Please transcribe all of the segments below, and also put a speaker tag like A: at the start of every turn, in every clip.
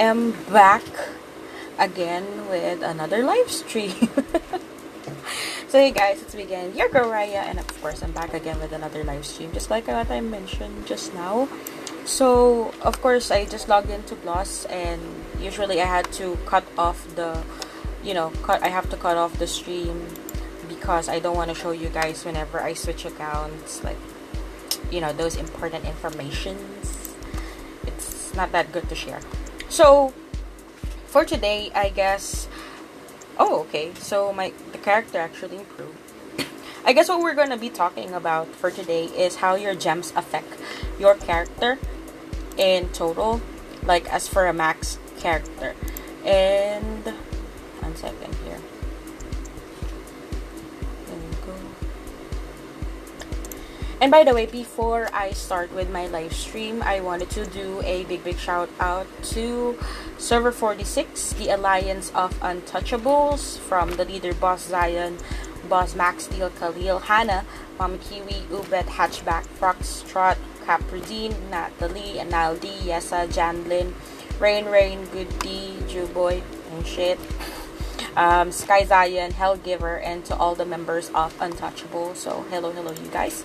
A: am back again with another live stream. So hey guys, it's me again, your girl Raya, and of course I'm back again with another live stream, just like what I mentioned just now. So of course I just logged into Bloss, and usually I had to cut off the, I have to cut off the stream because I don't want to show you guys whenever I switch accounts, like, those important informations. It's not that good to share. So for today, I guess, so the character actually improved. I guess what we're going to be talking about for today is how your gems affect your character in total, like as for a max character. And 1 second here. And by the way, before I start with my live stream, I wanted to do a big shout out to Server 46, the Alliance of Untouchables, from the leader Boss Zion, Boss Max Steel, Khalil, Hannah, Mama Kiwi, Ubet, Hatchback, Foxtrot, Capradine, Natalie, Analdi, Yesa, Janlin, Rain, Good D, Jewboy, and shit. Sky Zion, Hellgiver, and to all the members of Untouchable. So hello you guys.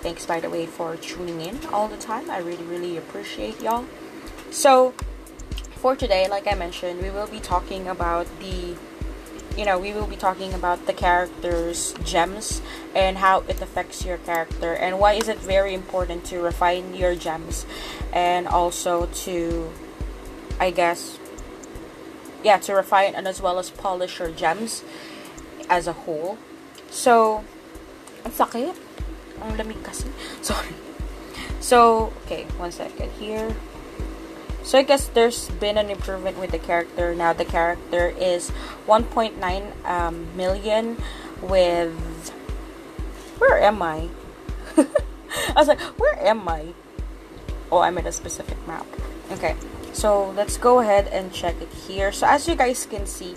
A: Thanks, by the way, for tuning in all the time. I really appreciate y'all. So for today, like I mentioned, we will be talking about the character's gems and how it affects your character, and why is it very important to refine your gems, and also to, to refine and as well as polish your gems as a whole. So, ang sakit. Ang lamig kasi. Sorry. So, okay, 1 second here. So, I guess there's been an improvement with the character. Now, the character is 1.9 million with... Where am I? I was like, where am I? Oh, I'm in a specific map. Okay, so let's go ahead and check it here. So, as you guys can see,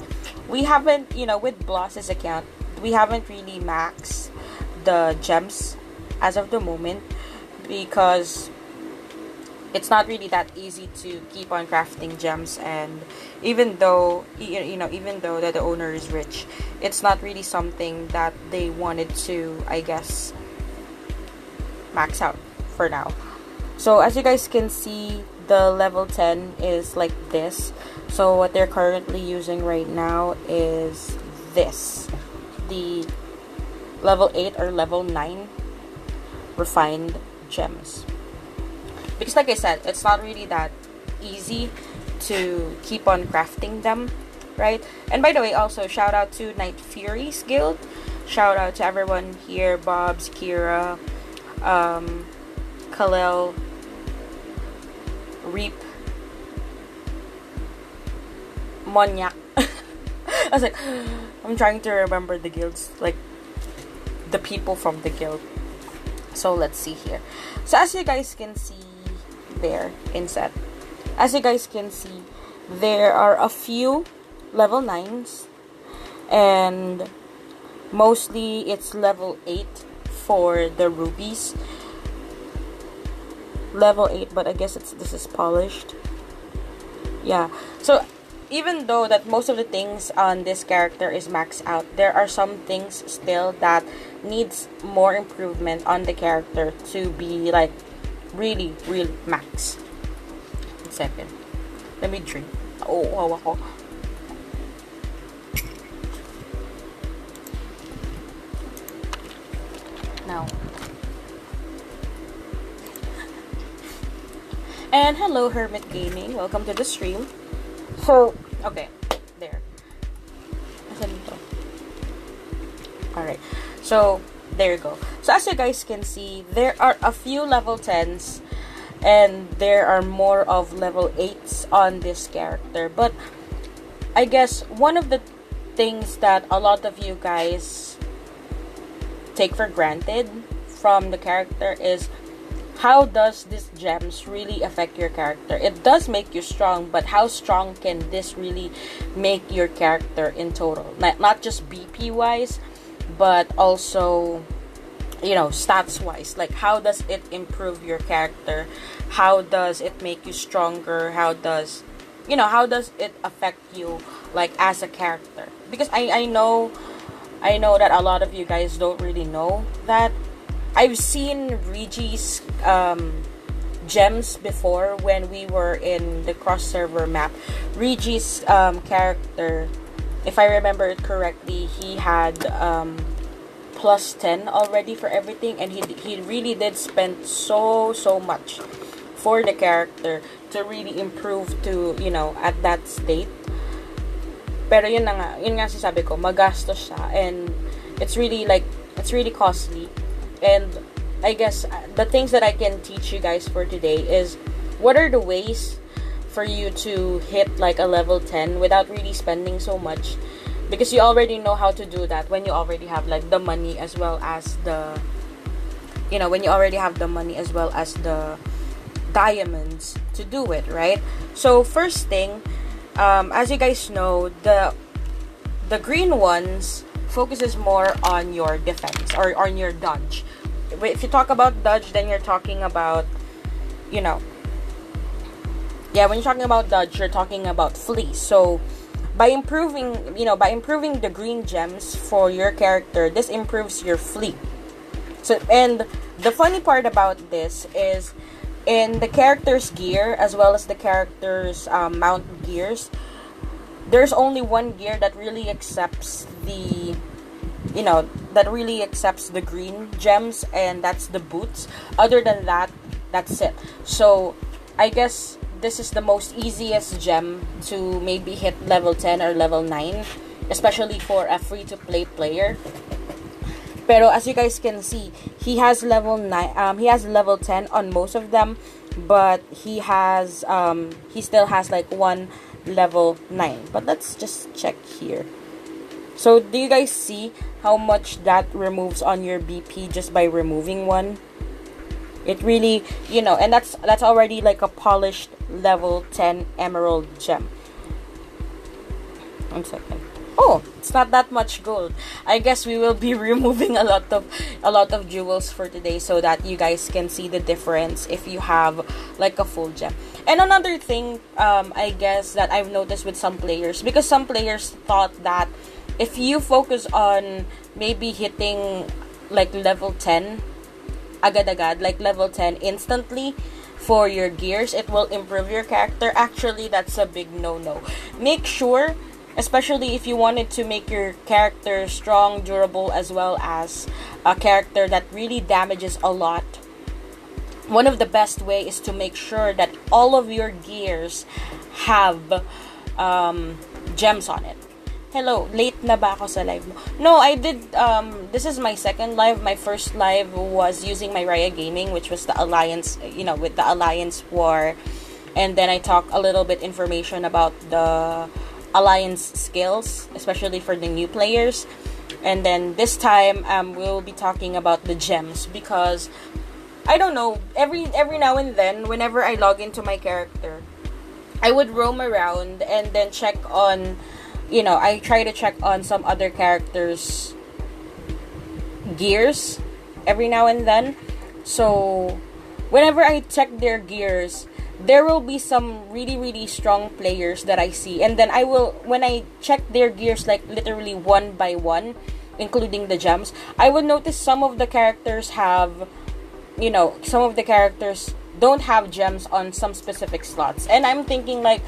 A: we haven't, with Bloss's account, we haven't really maxed the gems as of the moment, because it's not really that easy to keep on crafting gems. And even though that the owner is rich, it's not really something that they wanted to, I guess, max out for now. So as you guys can see, the level 10 is like this. So what they're currently using right now is this, the level 8 or level 9 refined gems, because like I said, it's not really that easy to keep on crafting them, right? And by the way, also shout out to Night Fury's guild, shout out to everyone here, Bobs, Kira, Kalel, Reap, Monyak. I was like, I'm trying to remember the guilds, like the people from the guild. So let's see here. So as you guys can see there in set, as you guys can see, there are a few level 9s, and mostly it's level 8 for the rubies. Level 8, but I guess this is polished. Yeah. So even though that most of the things on this character is maxed out, there are some things still that needs more improvement on the character to be like really max. 1 second. Let me drink. Oh. Now. And hello, Hermit Gaming. Welcome to the stream. So, okay, there. Alright, so there you go. So as you guys can see, there are a few level 10s and there are more of level 8s on this character. But I guess one of the things that a lot of you guys take for granted from the character is, how does this gems really affect your character? It does make you strong, but how strong can this really make your character in total? Not just BP wise, but also, stats wise. Like, how does it improve your character? How does it make you stronger? How does how does it affect you, like, as a character? Because I know that a lot of you guys don't really know that. I've seen Regi's gems before when we were in the cross server map. Regi's character, if I remember it correctly, he had plus 10 already for everything, and he really did spend so much for the character to really improve to, at that state. Pero yun nga sabi ko, magastos siya, and it's really costly. And I guess the things that I can teach you guys for today is what are the ways for you to hit like a level 10 without really spending so much, because you already know how to do that when you already have like the money as well as the diamonds to do it, right? So first thing, as you guys know, the green ones focuses more on your defense or on your dodge. If you talk about dodge, then you're talking about, when you're talking about dodge, you're talking about flee. So by improving the green gems for your character, this improves your flee. So, and the funny part about this is, in the character's gear as well as the character's mount gears, there's only one gear that really accepts the green gems, and that's the boots. Other than that, that's it. So I guess this is the most easiest gem to maybe hit level 10 or level 9, especially for a free-to-play player. Pero as you guys can see, he has level 9. He has level 10 on most of them, but he still has like one level 9. But let's just check here. So do you guys see how much that removes on your BP just by removing one? It really, and that's already like a polished level 10 emerald gem. 1 second. Oh, it's not that much gold. I guess we will be removing a lot of jewels for today so that you guys can see the difference if you have like a full gem. And another thing, I guess that I've noticed with some players, because some players thought that if you focus on maybe hitting like level 10 agad-agad, like level 10 instantly for your gears, it will improve your character. Actually, that's a big no-no. Make sure, especially if you wanted to make your character strong, durable, as well as a character that really damages a lot, one of the best way is to make sure that all of your gears have gems on it. Hello, late na ba ako sa live mo? No, I did, this is my second live. My first live was using my Raya Gaming, which was the Alliance, with the Alliance War. And then I talk a little bit information about the Alliance skills, especially for the new players. And then this time, we'll be talking about the gems, because I don't know, every now and then, whenever I log into my character, I would roam around and then check on, I try to check on some other characters' gears every now and then. So whenever I check their gears, there will be some really strong players that I see, and then when I check their gears like literally one by one, including the gems, I would notice some of the characters have, some of the characters don't have gems on some specific slots, and I'm thinking like,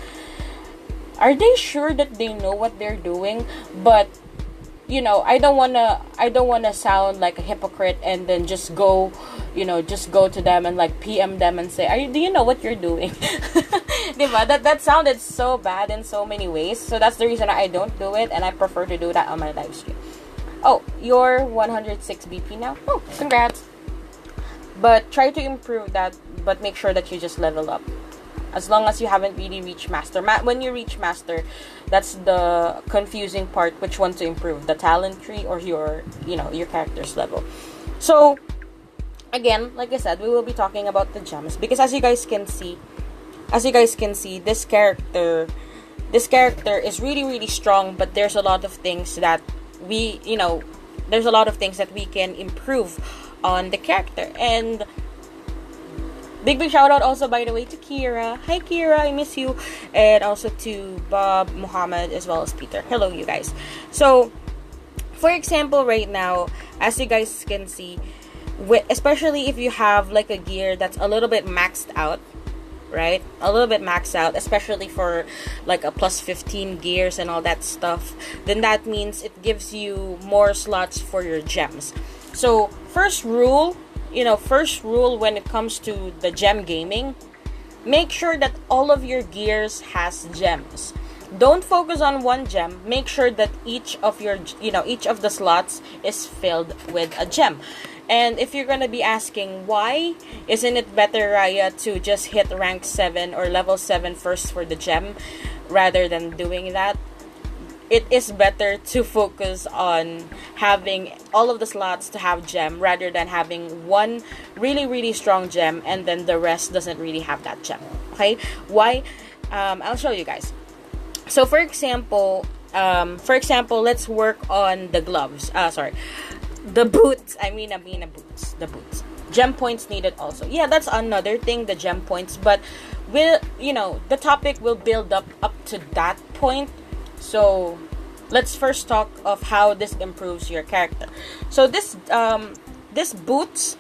A: are they sure that they know what they're doing? But I don't wanna sound like a hypocrite and then just go to them and like PM them and say, do you know what you're doing? Diba? That sounded so bad in so many ways. So that's the reason I don't do it, and I prefer to do that on my live stream. Oh, you're 106 BP now? Oh, congrats. But try to improve that, but make sure that you just level up. As long as you haven't really reached master. When you reach master, that's the confusing part, which one to improve, the talent tree or your character's level. So again, like I said, we will be talking about the gems, because as you guys can see, this character is really strong, but there's a lot of things that we can improve on the character. And Big shout out also, by the way, to Kira. Hi Kira, I miss you. And also to Bob, Muhammad, as well as Peter. Hello, you guys. So, for example, right now, as you guys can see, especially if you have like a gear that's a little bit maxed out, right? A little bit maxed out, especially for like a plus 15 gears and all that stuff, then that means it gives you more slots for your gems. So, first rule when it comes to the gem gaming, make sure that all of your gears has gems. Don't focus on one gem. Make sure that each of the slots is filled with a gem. And if you're gonna be asking why, isn't it better, Raya, to just hit rank 7 or level 7 first for the gem rather than doing that? It is better to focus on having all of the slots to have gem rather than having one really, really strong gem and then the rest doesn't really have that gem. Okay? Why? I'll show you guys. So for example, let's work on the gloves. The boots. I mean boots. The boots. Gem points needed also. Yeah, that's another thing, the gem points. But the topic will build up to that point. So let's first talk of how this improves your character. So this boots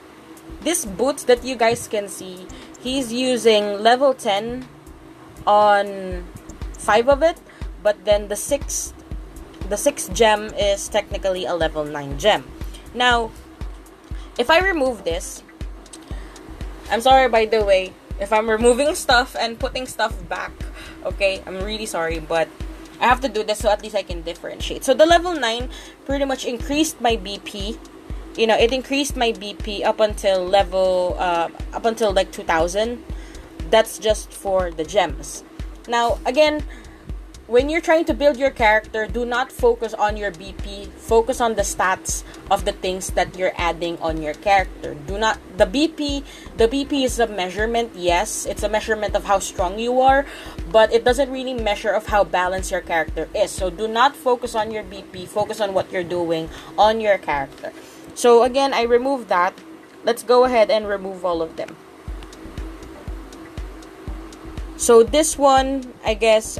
A: that you guys can see, he's using level 10 on 5 of it, but then the sixth gem is technically a level 9 gem. Now, if I remove this, I'm sorry, by the way, if I'm removing stuff and putting stuff back, okay, I'm really sorry, but I have to do this so at least I can differentiate. So the level 9 pretty much increased my BP. It increased my BP up until like 2000. That's just for the gems. Now, again, when you're trying to build your character, do not focus on your BP. Focus on the stats of the things that you're adding on your character. The BP is a measurement, yes. It's a measurement of how strong you are, but it doesn't really measure of how balanced your character is. So do not focus on your BP. Focus on what you're doing on your character. So again, I removed that. Let's go ahead and remove all of them. So this one, I guess,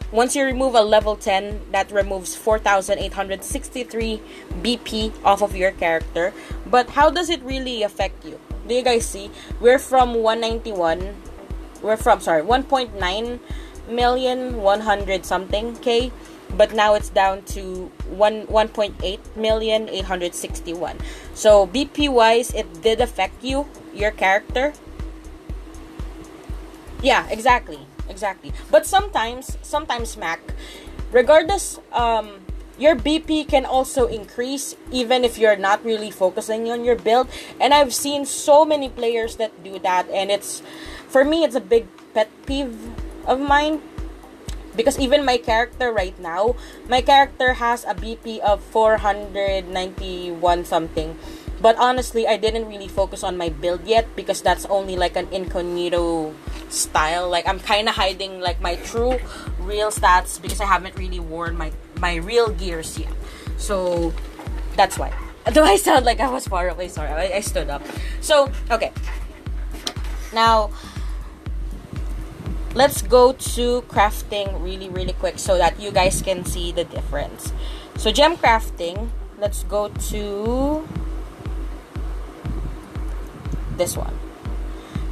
A: once you remove a level 10, that removes 4,863 BP off of your character. But how does it really affect you? Do you guys see? We're from 1.9 million, 100 something K. But now it's down to 1.8 million, 861. So BP wise, it did affect your character. Yeah, exactly. But sometimes Mac, regardless, your BP can also increase even if you're not really focusing on your build. And I've seen so many players that do that, and for me, it's a big pet peeve of mine. Because even my character right now, my character has a BP of 491 something. But honestly, I didn't really focus on my build yet because that's only like an incognito style. Like, I'm kind of hiding like my true real stats because I haven't really worn my real gears yet. So that's why. Do I sound like I was far away? Sorry, I stood up. So, okay. Now, let's go to crafting really, really quick so that you guys can see the difference. So, gem crafting, let's go to this one.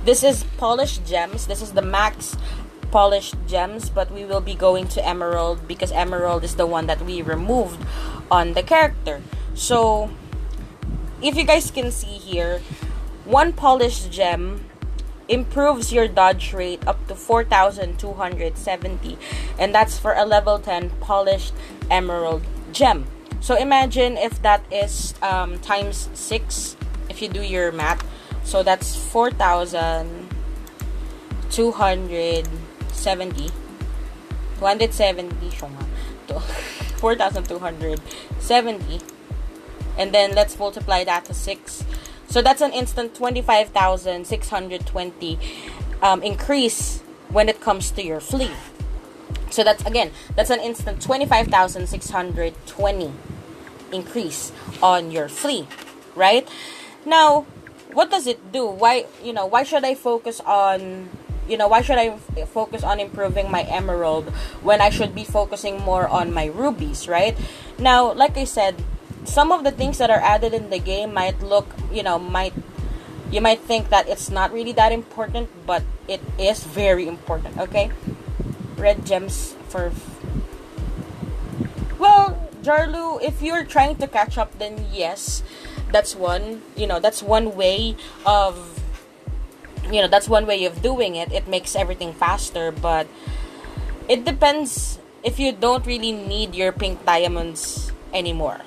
A: This is polished gems. This is the max polished gems, but we will be going to emerald because emerald is the one that we removed on the character. So, if you guys can see here, one polished gem improves your dodge rate up to 4,270, and that's for a level 10 polished emerald gem. So imagine if that is times 6, if you do your math. So that's 4,270. 4,270. And then let's multiply that to 6. So that's an instant 25,620 increase when it comes to your flee. So that's an instant 25,620 increase on your flee, right? Now, what does it do? Why, why should I focus on, why should I focus on improving my emerald when I should be focusing more on my rubies, right? Now, like I said, some of the things that are added in the game might look, you might think that it's not really that important, but it is very important, okay? Red gems for... Well, Jarlu, if you're trying to catch up, then yes, that's one way of, that's one way of doing it. It makes everything faster, but it depends if you don't really need your pink diamonds anymore.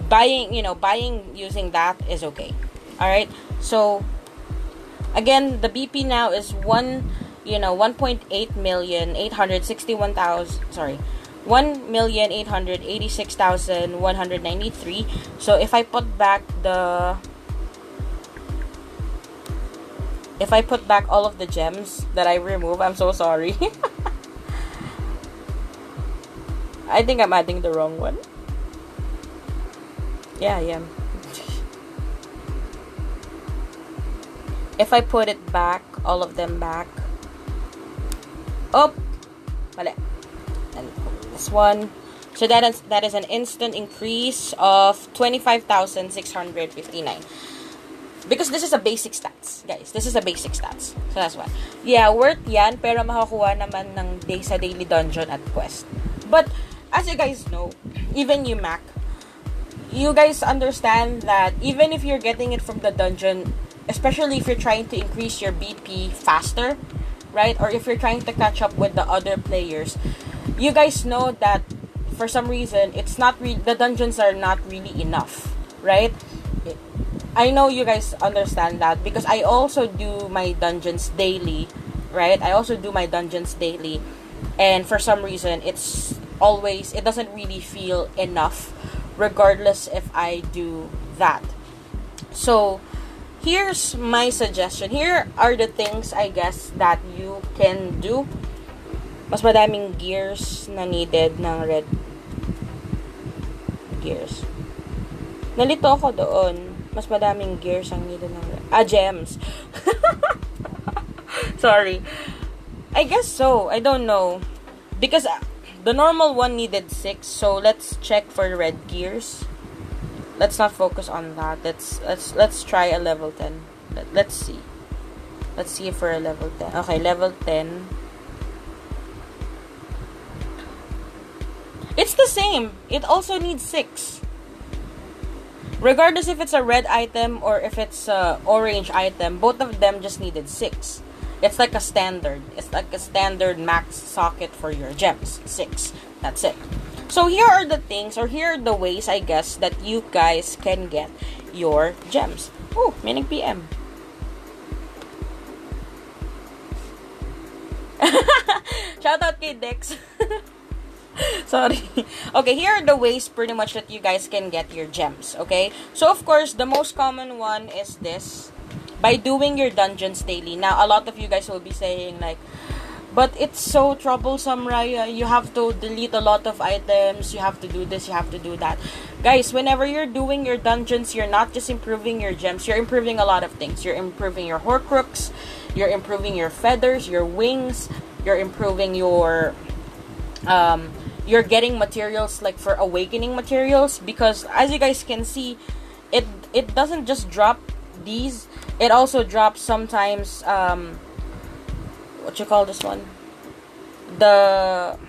A: Buying using that is okay. Alright, so again, the BP now is 1,886,193. So if I put back all of the gems that I remove, I'm so sorry. I think I'm adding the wrong one. Yeah, I am. If I put it back, all of them back. Oh, mali. And this one. So that is an instant increase of 25,659. Because this is a basic stats, guys. This is a basic stats. So that's why. Yeah, worth yan, pero makakuha naman ng sa daily dungeon at quest. But as you guys know, even you Mac, you guys understand that even if you're getting it from the dungeon, especially if you're trying to increase your BP faster, right? Or if you're trying to catch up with the other players, you guys know that for some reason, it's not the dungeons are not really enough, right? I know you guys understand that because I also do my dungeons daily, right? I also do my dungeons daily, and for some reason, it doesn't really feel enough, regardless if I do that. So, here's my suggestion. Here are the things, I guess, that you can do. Mas madaming gears na needed ng red gears. Nalito ako doon. Mas madaming gears ang needed ng red. Gems. Sorry. I guess so. I don't know. Because the normal one needed 6. So, let's check for red gears. Let's not focus on that. Let's try a level 10. Let's see. Let's see for a level 10. Okay, level 10. It's the same. It also needs 6. Regardless if it's a red item or if it's a orange item, both of them just needed 6. It's like a standard. It's like a standard max socket for your gems. 6. That's it. So here are the things, or here are the ways, I guess, that you guys can get your gems. Oh, may nag-PM. Shoutout kay Dex. Sorry. Okay, here are the ways pretty much that you guys can get your gems, okay? So, of course, the most common one is this. By doing your dungeons daily. Now, a lot of you guys will be saying like, but it's so troublesome, Raya. You have to delete a lot of items. You have to do this. You have to do that. Guys, whenever you're doing your dungeons, you're not just improving your gems. You're improving a lot of things. You're improving your Horcrux. You're improving your feathers, your wings. You're improving your... you're getting materials like for awakening materials. Because as you guys can see, it doesn't just drop these. It also drops sometimes... what you call this one? The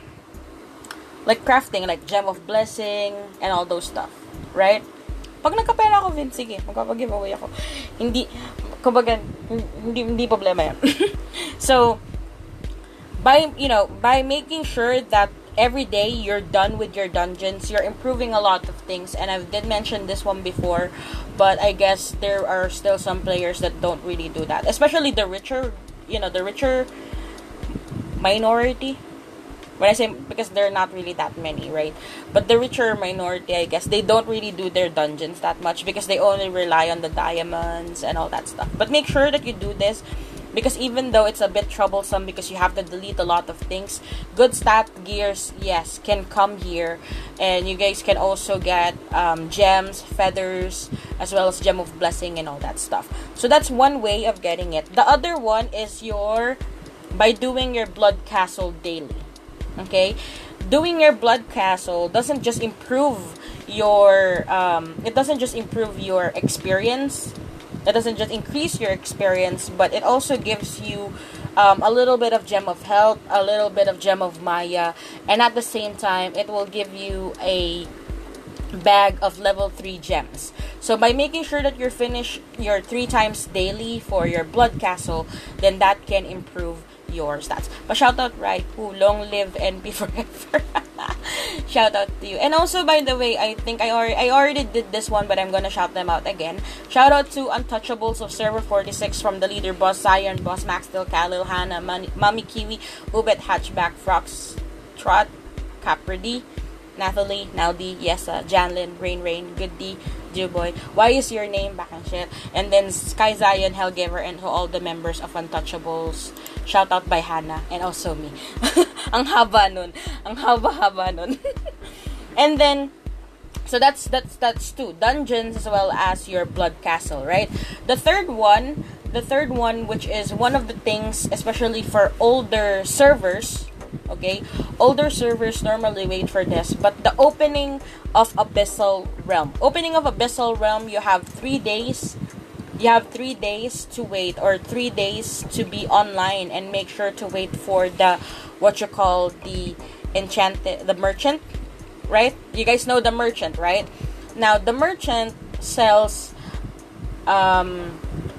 A: like crafting, like gem of blessing and all those stuff, right? Pag nagkapera ako, Vince, sige, magpapag-giveaway ako. Hindi, kumbaga, hindi problema yan. So, by making sure that every day you're done with your dungeons, you're improving a lot of things. And I did mention this one before, but I guess there are still some players that don't really do that. Especially the richer minority. When I say, because they're not really that many, right? But the richer minority, I guess, they don't really do their dungeons that much because they only rely on the diamonds and all that stuff. But make sure that you do this. because even though it's a bit troublesome because you have to delete a lot of things, good stat gears, yes, can come here. And you guys can also get gems, feathers, as well as gem of blessing and all that stuff. So that's one way of getting it. The other one is by doing your blood castle daily. Okay, doing your blood castle doesn't just improve your it doesn't just improve your experience. It doesn't just increase your experience, but it also gives you a little bit of gem of health, a little bit of gem of Maya, and at the same time, it will give you a bag of level 3 gems. So by making sure that you're finished your 3 times daily for your blood castle, then that can improve your stats. But shout out Raipu, long live NP forever. Shout out to you. And also, by the way, I think I already did this one, but I'm gonna shout them out again. Shout out to Untouchables of Server 46 from the leader Boss Zion, Boss Max, Still Kalil, Hannah, Mami Kiwi, Ubet, Hatchback, Frox, Trot, Capredy, Nathalie, Naldi, Yesa, Janlin, Rain, Good D, Juboy, Why Is Your Name, back and shit, and then Sky Zion, Hellgiver, and to all the members of Untouchables. Shout out by Hannah, and also me. Ang haba nun. Ang haba nun. And then, so that's 2 dungeons as well as your blood castle, right? The third one, which is one of the things, especially for older servers, okay? Older servers normally wait for this, but the opening of Abyssal Realm. Opening of Abyssal Realm, you have 3 days. You have 3 days to wait, or 3 days to be online, and make sure to wait for the, what you call the merchant, right? You guys know the merchant, right? Now, the merchant sells,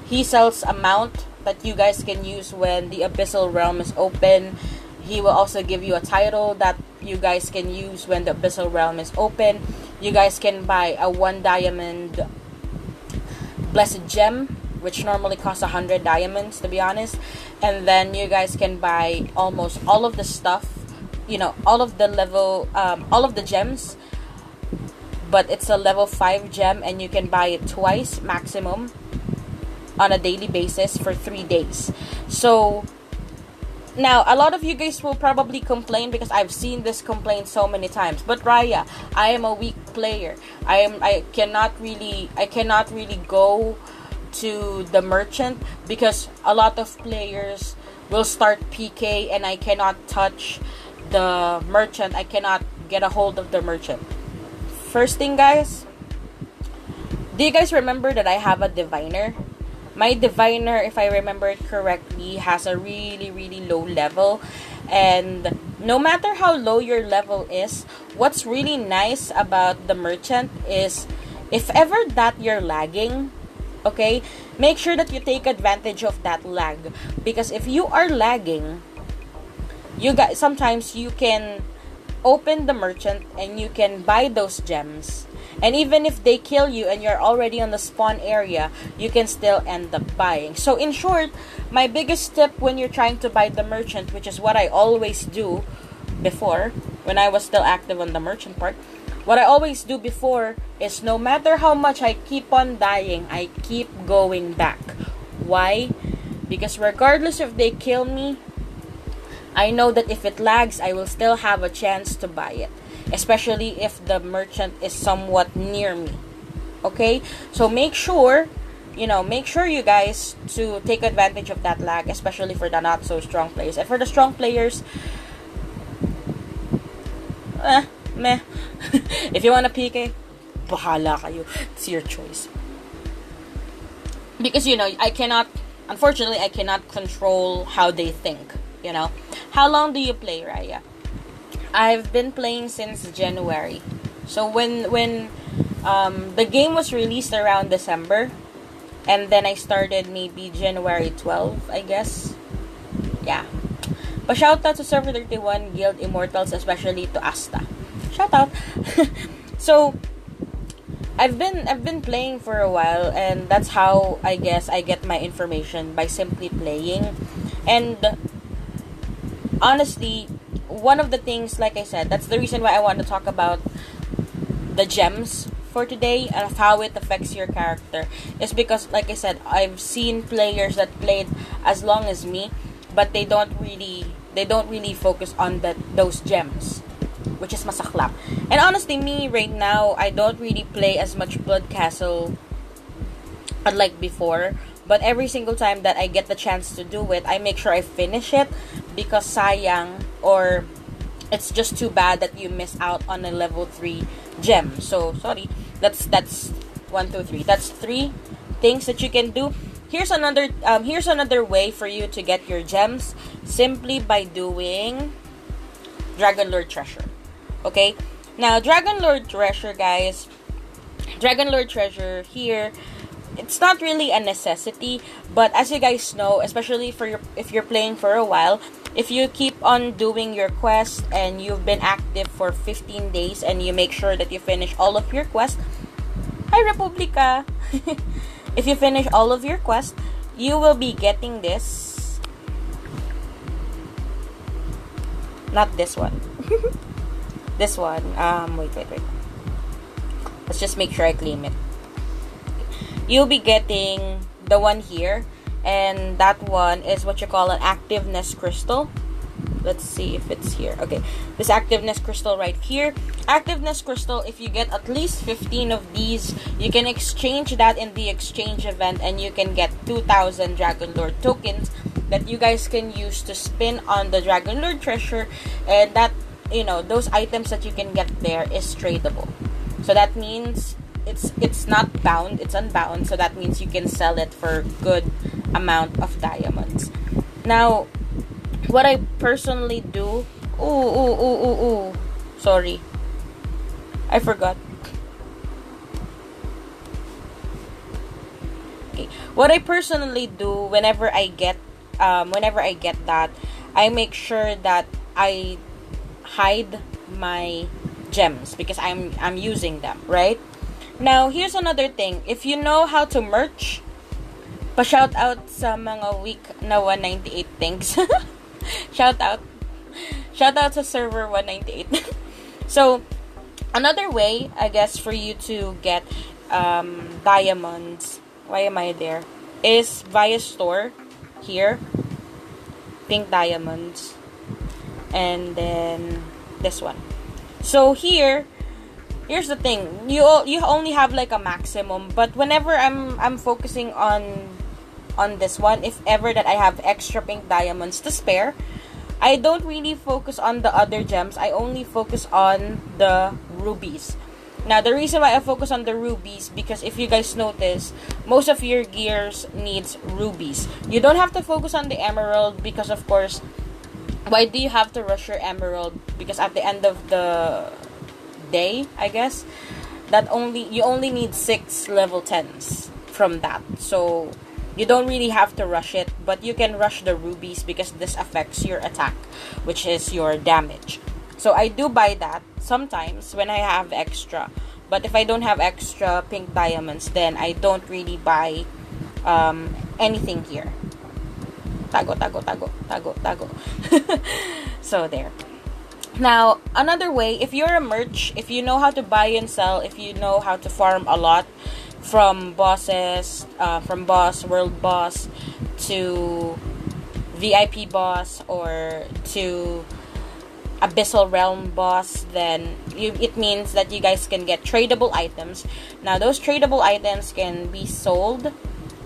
A: he sells a mount that you guys can use when the Abyssal Realm is open. He will also give you a title that you guys can use when the Abyssal Realm is open. You guys can buy a 1 diamond blessed gem, which normally costs 100 diamonds, to be honest. And then you guys can buy almost all of the stuff, all of the gems, but it's a level 5 gem, and you can buy it twice maximum on a daily basis for 3 days. So now, a lot of you guys will probably complain, because I've seen this complaint so many times. But Raya, I am a weak player. I cannot really go to the merchant, because a lot of players will start PK and I cannot touch the merchant. I cannot get a hold of the merchant. First thing, guys, do you guys remember that I have a diviner? My diviner, if I remember it correctly, has a really, really low level. And no matter how low your level is, what's really nice about the merchant is, if ever that you're lagging, okay, make sure that you take advantage of that lag. Because if you are lagging, sometimes you can open the merchant and you can buy those gems. And even if they kill you and you're already on the spawn area, you can still end up buying. So in short, my biggest tip when you're trying to buy the merchant, which is what I always do before, when I was still active on the merchant part, what I always do before is, no matter how much I keep on dying, I keep going back. Why? Because regardless if they kill me, I know that if it lags, I will still have a chance to buy it. Especially if the merchant is somewhat near me. Okay? So make sure you guys to take advantage of that lag, especially for the not so strong players. And for the strong players, meh. If you wanna PK, bahala kayo. It's your choice. Because, unfortunately, I cannot control how they think, How long do you play, Raya? I've been playing since January. So when the game was released around December, and then I started maybe January 12, I guess. Yeah. But shout out to Server 31 Guild Immortals, especially to Asta. Shout out. So I've been playing for a while, and that's how I guess I get my information, by simply playing. And honestly, one of the things, like I said, that's the reason why I want to talk about the gems for today of how it affects your character is because, like I said, I've seen players that played as long as me, but they don't really focus on those gems, which is masaklap. And honestly, me right now, I don't really play as much Blood Castle unlike before. But every single time that I get the chance to do it, I make sure I finish it because sayang, or it's just too bad that you miss out on a level 3 gem. So, sorry. That's 1, 2, 3. That's 3 things that you can do. Here's another way for you to get your gems, simply by doing Dragon Lord Thresher. Okay? Now, Dragon Lord Thresher, guys. Dragon Lord Thresher here, it's not really a necessity, but as you guys know, especially if you're playing for a while, if you keep on doing your quest and you've been active for 15 days and you make sure that you finish all of your quests, hi Republica! If you finish all of your quests, you will be getting this. Not this one. This one. Wait. Let's just make sure I claim it. You'll be getting the one here, and that one is what you call an Activeness Crystal. Let's see if it's here. Okay, this Activeness Crystal right here. Activeness Crystal, if you get at least 15 of these, you can exchange that in the exchange event, and you can get 2,000 Dragon Lord tokens that you guys can use to spin on the Dragon Lord Treasure, and that, those items that you can get there is tradable. So that means it's not bound, it's unbound, so that means you can sell it for good amount of diamonds. Now, what I personally do, sorry, I forgot. Okay, what I personally do whenever I get that, I make sure that I hide my gems because I'm using them, right? Now, here's another thing. If you know how to merch, pa-shout out sa mga weak na 198 things. Shout out sa server 198. So, another way, I guess, for you to get diamonds, why am I there, is via store here. Pink diamonds. And then this one. So, here's the thing, you only have like a maximum, but whenever I'm focusing on this one, if ever that I have extra pink diamonds to spare, I don't really focus on the other gems. I only focus on the rubies. Now, the reason why I focus on the rubies, because if you guys notice, most of your gears needs rubies. You don't have to focus on the emerald because, of course, why do you have to rush your emerald? Because at the end of the day, I guess, you only need 6 level 10s from that. So you don't really have to rush it, but you can rush the rubies because this affects your attack, which is your damage. So I do buy that sometimes when I have extra. But if I don't have extra pink diamonds, then I don't really buy anything here. Tago. So there. Now, another way, if you're a merch, if you know how to buy and sell, if you know how to farm a lot from bosses, from boss, world boss, to VIP boss, or to Abyssal Realm boss, then it means that you guys can get tradable items. Now, those tradable items can be sold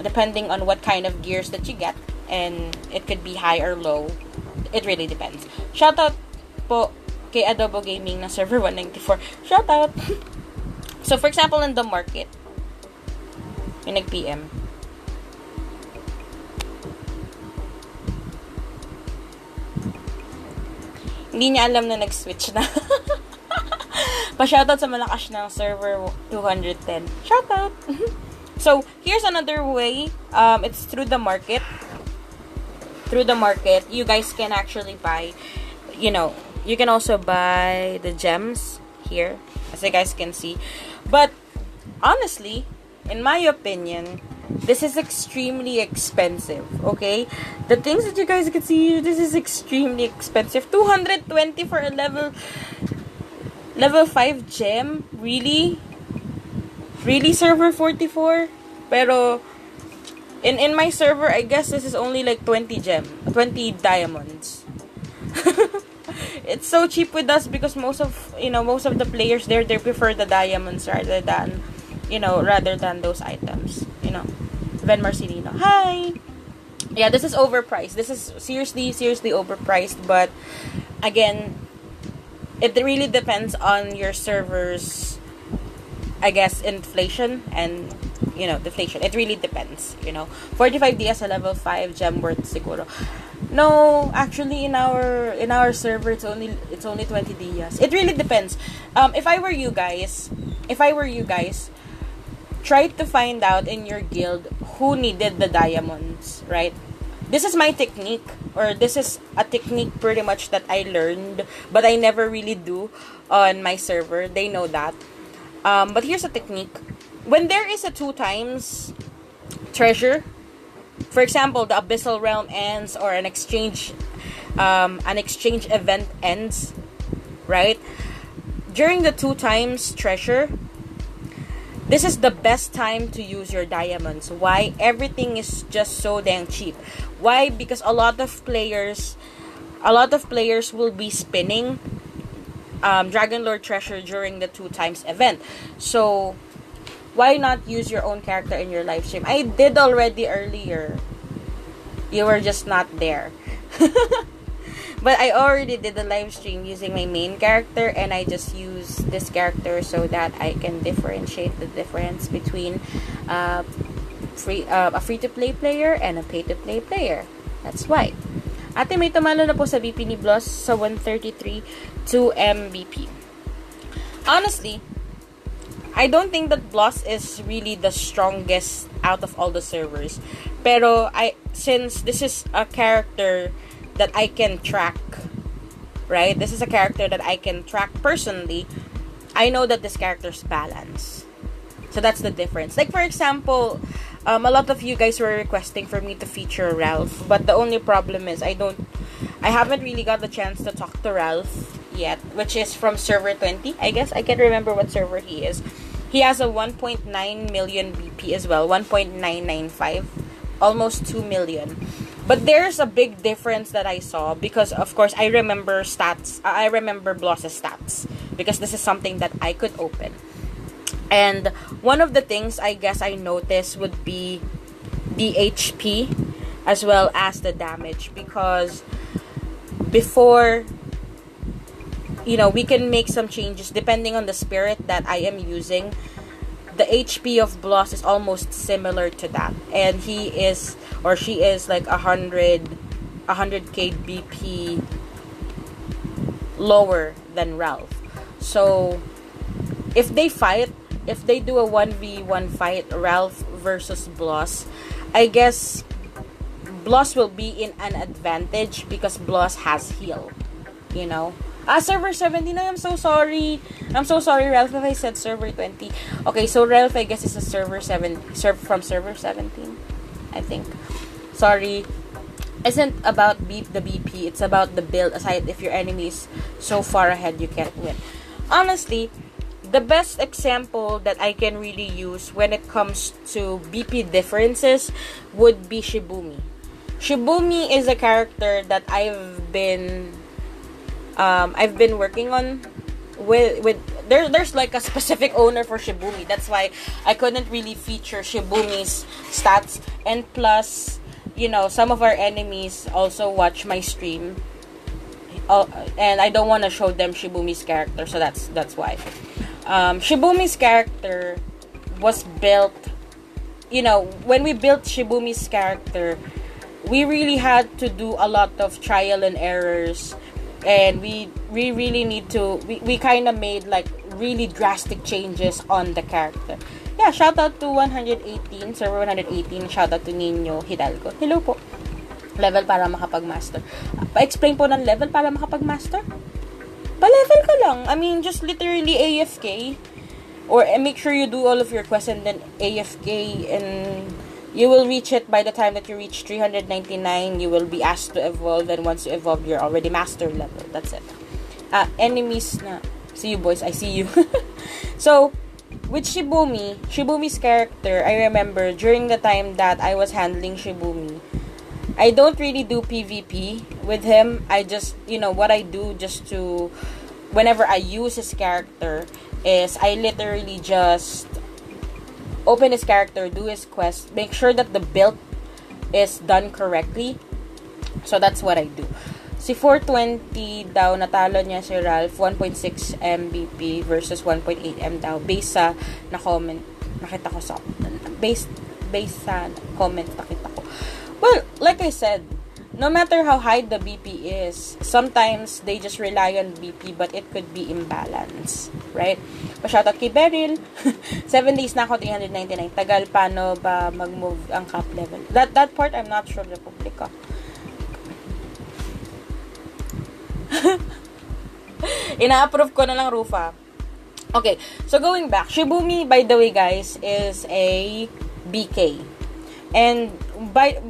A: depending on what kind of gears that you get, and it could be high or low. It really depends. Shoutout po kay Adobo Gaming na server 194. Shoutout! So, for example, in the market, yung nag-PM, hindi niya alam na nag-switch na. Pa-shoutout sa malakas ng server 210. Shoutout! So, here's another way. It's through the market. Through the market, you guys can actually buy, you can also buy the gems here, as you guys can see. But, honestly, in my opinion, this is extremely expensive, okay? The things that you guys can see, this is extremely expensive. 220 for a level 5 gem? Really? really server 44? Pero in my server, I guess this is only like 20 diamonds. It's so cheap with us because most of the players there, they prefer the diamonds rather than those items. Ven Marcelino, hi. Yeah, this is overpriced. This is seriously overpriced, but again, it really depends on your server's, I guess, inflation and deflation. It really depends. 45 DS a level 5 gem worth siguro. No, actually in our server it's only 20 DS. It really depends. If I were you guys, try to find out in your guild who needed the diamonds, right? This is my technique, or this is a technique pretty much that I learned, but I never really do on my server. They know that. But here's a technique. When there is a 2 times treasure, for example, the Abyssal Realm ends or an exchange event ends, right? During the 2 times treasure, this is the best time to use your diamonds. Why? Everything is just so dang cheap. Why? Because a lot of players will be spinning Dragon Lord Treasure during the 2 times event. So why not use your own character in your live stream? I did already earlier. You were just not there. But I already did the live stream using my main character, and I just use this character so that I can differentiate the difference between a free-to-play player and a pay-to-play player. That's why. Ate, may tumalo na po sa BP ni Bloss sa 133 to MVP. Honestly, I don't think that Bloss is really the strongest out of all the servers. Pero since this is a character that I can track, right? This is a character that I can track personally. I know that this character's balance. So that's the difference. Like, for example, a lot of you guys were requesting for me to feature Ralph, but the only problem is I haven't really got the chance to talk to Ralph yet, which is from server 20, I guess. I can't remember what server he is. He has a 1.9 million BP as well, 1.995, almost 2 million. But there's a big difference that I saw because, of course, I remember stats. I remember Bloss's stats because this is something that I could open. And one of the things I guess I noticed would be the HP as well as the damage, because before, we can make some changes depending on the spirit that I am using. The HP of Bloss is almost similar to that, and he is or she is like 100k BP lower than Ralph. So if they do a 1v1 fight, Ralph versus Bloss, I guess Bloss will be in an advantage because Bloss has heal, server 17, I'm so sorry, Ralph, if I said server 20. Okay, so Ralph, I guess, is a from server 17, I think. Sorry. Isn't about the BP, it's about the build. Aside if your enemy is so far ahead, you can't win. Honestly, the best example that I can really use when it comes to BP differences would be Shibumi. Shibumi is a character that I've been working on with there's like a specific owner for Shibumi. That's why I couldn't really feature Shibumi's stats, and plus, some of our enemies also watch my stream, and I don't want to show them Shibumi's character, so that's why. Shibumi's character was built, when we built Shibumi's character, we really had to do a lot of trial and errors, and we really need to, we kind of made like really drastic changes on the character. Yeah, shout out to 118, server 118, shout out to Nino Hidalgo. Hello po. Level para makapag-master. Pa-explain po ng level para makapag-master? Pa-level ka lang. I mean, just literally AFK. Or make sure you do all of your quests and then AFK, and you will reach it by the time that you reach 399. You will be asked to evolve, and once you evolve, you're already master level. That's it. Enemies na. See you, boys. I see you. So, with Shibumi's character, I remember during the time that I was handling Shibumi, I don't really do PvP with him. I just, what I do just to, whenever I use his character, is I literally just open his character, do his quest, make sure that the build is done correctly. So that's what I do. Si 420 daw, natalo niya si Ralph 1.6 MVP versus 1.8 M daw. Based sa na-comment, nakita ko sa, based sa comment nakita ko. Well, like I said, no matter how high the BP is, sometimes they just rely on BP, but it could be imbalance, right? Pa-shoutout kay Beryl. 7 days na ako, 399. Tagal, paano ba mag-move ang cap level? That part, I'm not sure, Republica. Ina-approve ko na lang, Rufa. Okay, so going back, Shibumi, by the way, guys, is a BK. And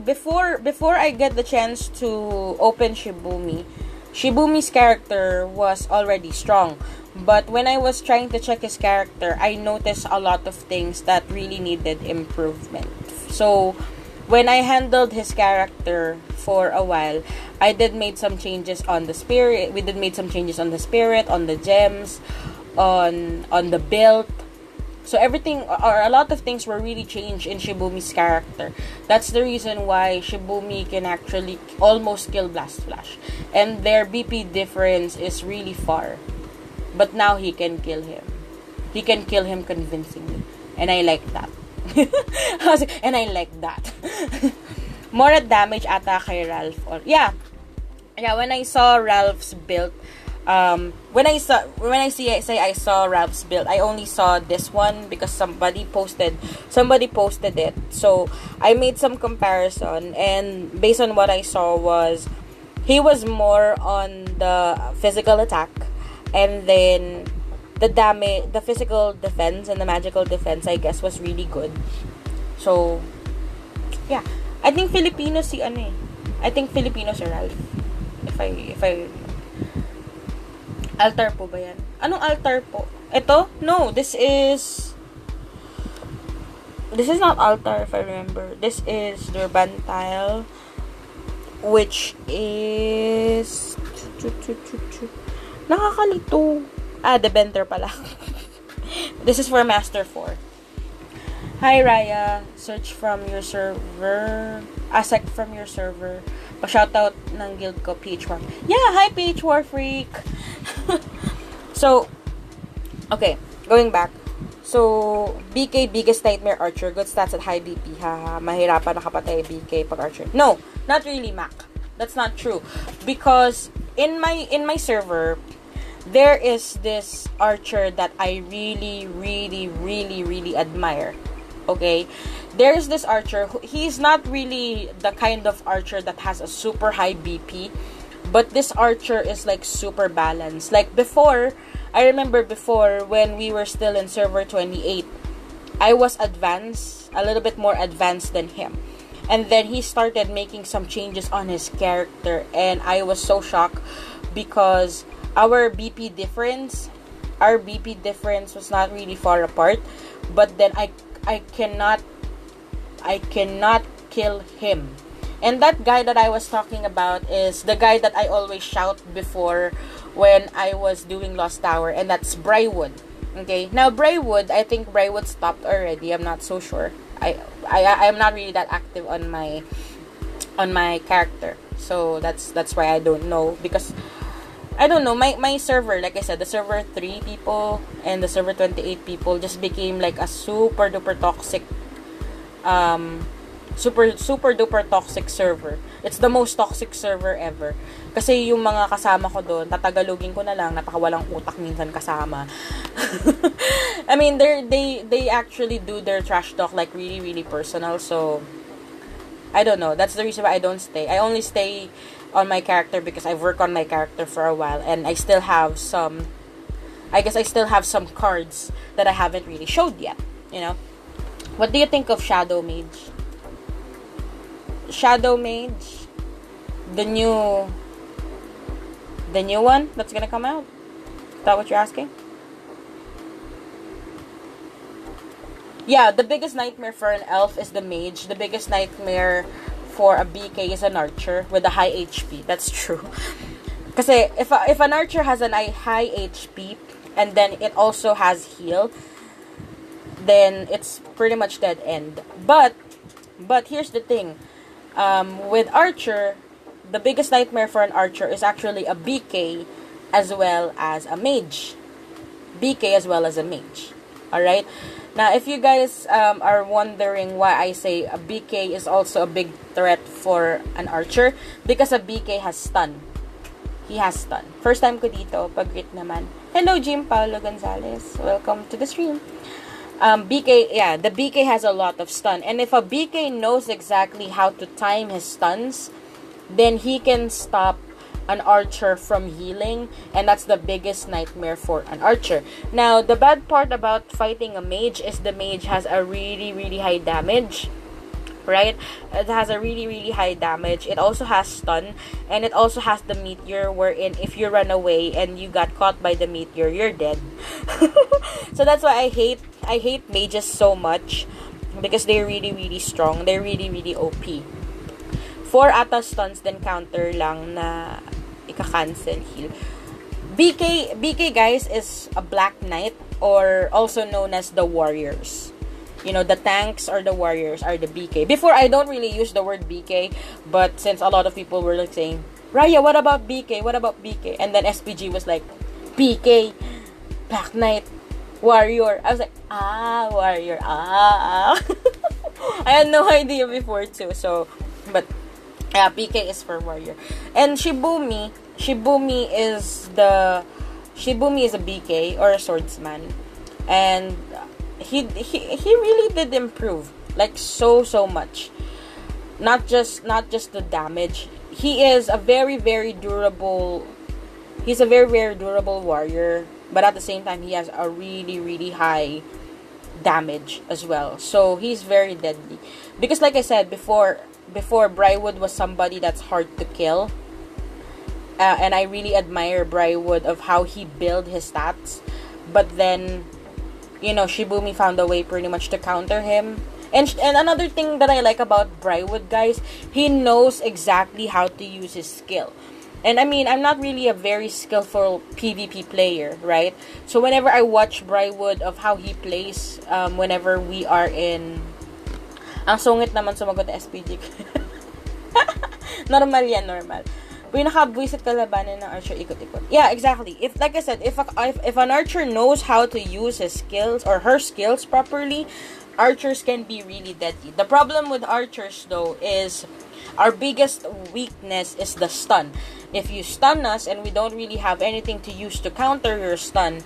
A: before I get the chance to open Shibumi's character was already strong. But when I was trying to check his character, I noticed a lot of things that really needed improvement. So when I handled his character for a while, I did made some changes on the spirit. We did made some changes on the spirit, on the gems, on the build. So everything, or a lot of things were really changed in Shibumi's character. That's the reason why Shibumi can actually almost kill Blast Flash. And their BP difference is really far. But now he can kill him. He can kill him convincingly. And I like that. And I like that. More at damage ata kay Ralph. Or, yeah, when I saw Ralph's build, when I saw Ralph's build, I only saw this one because somebody posted it. So I made some comparison, and based on what I saw was he was more on the physical attack, and then the physical defense and the magical defense, I guess, was really good. So yeah, I think Filipino si Ralph. If I altar po ba yan? Anong altar po? Ito? No, this is not altar, if I remember. This is Durban tile, which is nakakalito. The Benter pala. This is for Master 4. Hi Raya, search from your server. Sec from your server. Pa-shoutout ng guild ko, PH War. Yeah, hi PH War Freak. So, okay, going back. So, BK, biggest nightmare archer. Good stats at high BP. Haha, mahirapan nakapatay BK pag archer. No, not really, Mac. That's not true. Because in my server, there is this archer that I really, really, really, really admire. Okay? There's this archer. He's not really the kind of archer that has a super high BP. But this archer is like super balanced. Like before, I remember before when we were still in server 28, I was advanced, a little bit more advanced than him. And then he started making some changes on his character, and I was so shocked because our BP difference was not really far apart. But then I cannot kill him. And that guy that I was talking about is the guy that I always shout before when I was doing Lost Tower, and that's Brywood. Okay, now Brywood, I think Brywood stopped already. I'm not so sure. I'm not really that active on my character, so that's why I don't know, because I don't know, my server, like I said, the server 3 people and the server 28 people just became like a super duper toxic super duper toxic server. It's the most toxic server ever. Kasi yung mga kasama ko doon, tatagalogin ko na lang, napakawalang utak minsan kasama. I mean, they actually do their trash talk like really, really personal. So, I don't know. That's the reason why I don't stay. I only stay on my character because I've worked on my character for a while, and I still have some cards that I haven't really showed yet, you know. What do you think of Shadow Mage? Shadow Mage, the new one that's gonna come out? Is that what you're asking? Yeah, the biggest nightmare for an elf is the mage. The biggest nightmare for a BK is an archer with a high HP. That's true. Kasi if an archer has a high HP and then it also has heal, then it's pretty much dead end. But here's the thing. With archer, the biggest nightmare for an archer is actually a BK as well as a mage. BK as well as a mage. Alright? Now, if you guys are wondering why I say a BK is also a big threat for an archer, because a BK has stun. He has stun. First time ko dito, pag-greet naman. Hello, Jim Paulo Gonzalez. Welcome to the stream. The BK has a lot of stun. And if a BK knows exactly how to time his stuns, then he can stop an archer from healing, and that's the biggest nightmare for an archer. Now, the bad part about fighting a mage is the mage has a really, really high damage. Right? It has a really, really high damage. It also has stun, and it also has the meteor, wherein if you run away and you got caught by the meteor, you're dead. So that's why I hate mages so much, because they're really, really strong. They're really, really OP. 4 ata stuns, then counter lang na ika-cancel heal. BK guys is a black knight, or also known as the warriors. You know, the tanks or the warriors are the BK. Before, I don't really use the word BK, but since a lot of people were like saying, Raya, what about BK? What about BK? And then SPG was like, BK, Black Knight, Warrior. I was like, Warrior, I had no idea before too, so, but, yeah, BK is for Warrior. And Shibumi is a BK, or a swordsman. And he really did improve, like so much. Not just the damage. He is a very, very durable. He's a very, very durable warrior, but at the same time he has a really, really high damage as well. So he's very deadly. Because like I said before Briarwood was somebody that's hard to kill. And I really admire Briarwood of how he built his stats. But then, you know, Shibumi found a way pretty much to counter him. And another thing that I like about Briarwood, guys, he knows exactly how to use his skill. And I mean, I'm not really a very skillful PvP player, right? So whenever I watch Briarwood of how he plays, whenever we are in... Ang sungit naman sumagot na SPG. Normal yan, normal. Pinaka-buisit kalabanan ng archer, ikot-ikot. Yeah, exactly. If, like I said, if an archer knows how to use his skills or her skills properly, archers can be really deadly. The problem with archers, though, is our biggest weakness is the stun. If you stun us and we don't really have anything to use to counter your stun,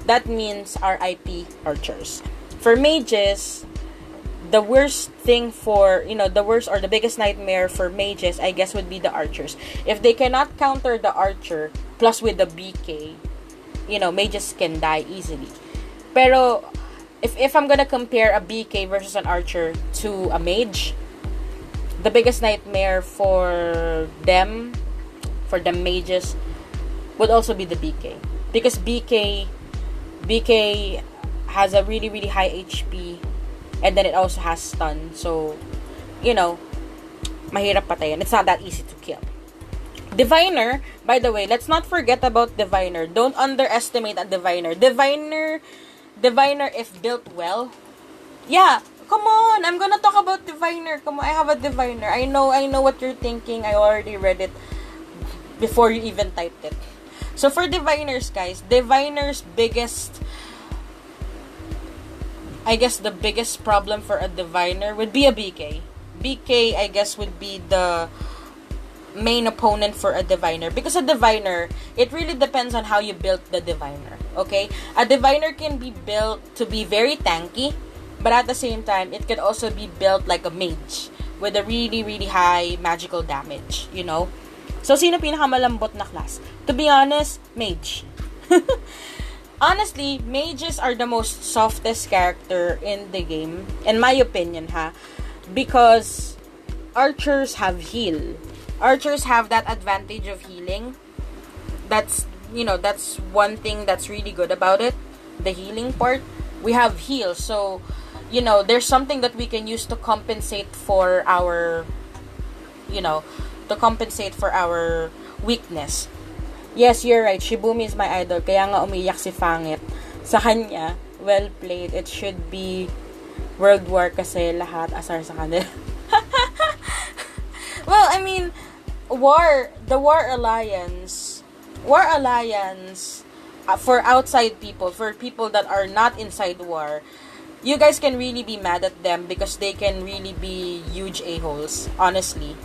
A: that means our IP archers. For mages, the worst thing for, the worst or the biggest nightmare for mages, I guess, would be the archers. If they cannot counter the archer, plus with the BK, mages can die easily. Pero, if I'm gonna compare a BK versus an archer to a mage, the biggest nightmare for them mages, would also be the BK. Because BK has a really, really high HP, and then it also has stun. So, mahirap patayan. It's not that easy to kill. Diviner, by the way, let's not forget about Diviner. Don't underestimate a Diviner. Diviner, if built well, yeah, come on, I'm gonna talk about Diviner. Come on, I have a Diviner. I know what you're thinking. I already read it before you even typed it. So for Diviners, guys, Diviner's biggest, I guess the biggest problem for a Diviner would be a BK. BK, I guess, would be the main opponent for a Diviner. Because a Diviner, it really depends on how you built the Diviner. Okay? A Diviner can be built to be very tanky, but at the same time, it could also be built like a mage with a really, really high magical damage, So, sino pinakamalambot na class? To be honest, mage. Honestly, mages are the most softest character in the game, in my opinion, because archers have heal. Archers have that advantage of healing. That's one thing that's really good about it, the healing part. We have heal, so you know, there's something that we can use to compensate for our, you know, to compensate for our weakness. Yes, you're right. Shibumi is my idol. Kaya nga umiyak si Fangit. Sa kanya, well played. It should be World War kasi lahat asar sa kanila. Well, I mean, the War Alliance, for outside people, for people that are not inside war, you guys can really be mad at them because they can really be huge a-holes, honestly.